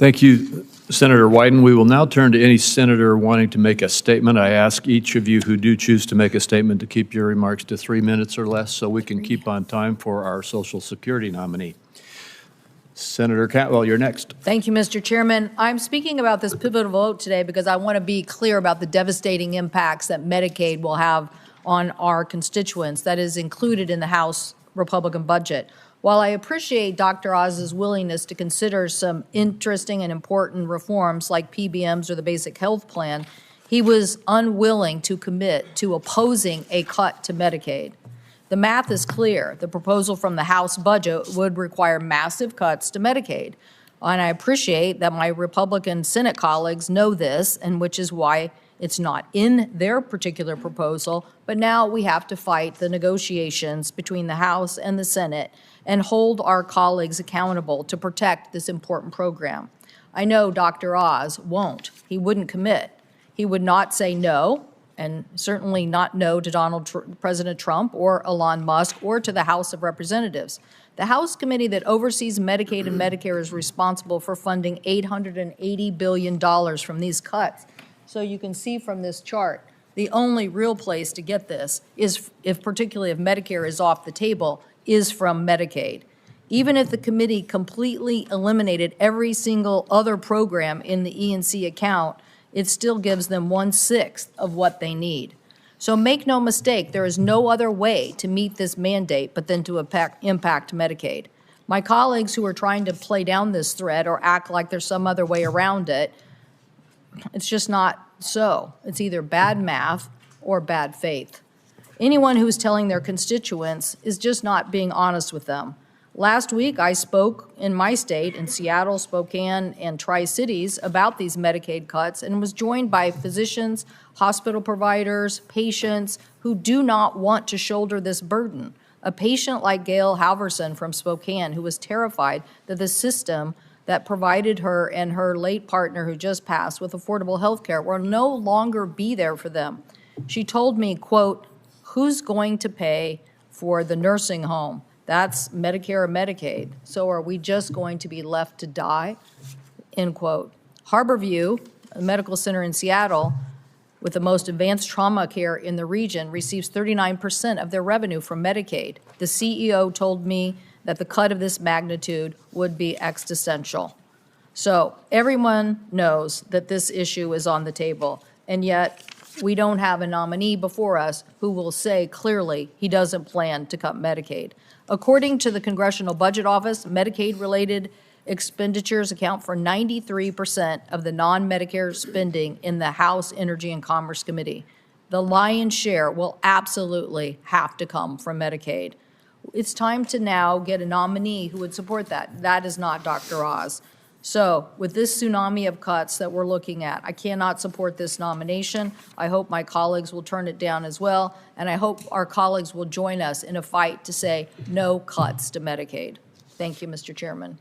Thank you, Senator Wyden. We will now turn to any senator wanting to make a statement. I ask each of you who do choose to make a statement to keep your remarks to 3 minutes or less so we can keep on time for our Social Security nominee. Senator Cantwell, you're next. Thank you, Mr. Chairman. I'm speaking about this pivotal vote today because I want to be clear about the devastating impacts that Medicaid will have on our constituents that is included in the House Republican budget. While I appreciate Dr. Oz's willingness to consider some interesting and important reforms like PBMs or the basic health plan, he was unwilling to commit to opposing a cut to Medicaid. The math is clear. The proposal from the House budget would require massive cuts to Medicaid. And I appreciate that my Republican Senate colleagues know this, and which is why it's not in their particular proposal, but now we have to fight the negotiations between the House and the Senate and hold our colleagues accountable to protect this important program. I know Dr. Oz won't. He wouldn't commit. He would not say no, and certainly not no to President Trump or Elon Musk or to the House of Representatives. The House committee that oversees Medicaid and Medicare is responsible for funding $880 billion from these cuts. So you can see from this chart, the only real place to get this is, particularly if Medicare is off the table, is from Medicaid. Even if the committee completely eliminated every single other program in the E&C account, it still gives them 1/6 of what they need. So make no mistake, there is no other way to meet this mandate but then to impact Medicaid. My colleagues who are trying to play down this threat or act like there's some other way around it, it's just not so. It's either bad math or bad faith. Anyone who's telling their constituents is just not being honest with them. Last week, I spoke in my state, in Seattle, Spokane, and Tri-Cities, about these Medicaid cuts and was joined by physicians, hospital providers, patients who do not want to shoulder this burden. A patient like Gail Halverson from Spokane, who was terrified that the system that provided her and her late partner who just passed with affordable health care will no longer be there for them. She told me, quote, "Who's going to pay for the nursing home? That's Medicare or Medicaid. So are we just going to be left to die?" End quote. Harborview, a medical center in Seattle with the most advanced trauma care in the region, receives 39% of their revenue from Medicaid. The CEO told me that the cut of this magnitude would be existential. So everyone knows that this issue is on the table, and yet we don't have a nominee before us who will say clearly he doesn't plan to cut Medicaid. According to the Congressional Budget Office, Medicaid-related expenditures account for 93% of the non-Medicare spending in the House Energy and Commerce Committee. The lion's share will absolutely have to come from Medicaid. It's time to now get a nominee who would support that. That is not Dr. Oz. So with this tsunami of cuts that we're looking at, I cannot support this nomination. I hope my colleagues will turn it down as well, and I hope our colleagues will join us in a fight to say no cuts to Medicaid. Thank you, Mr. Chairman.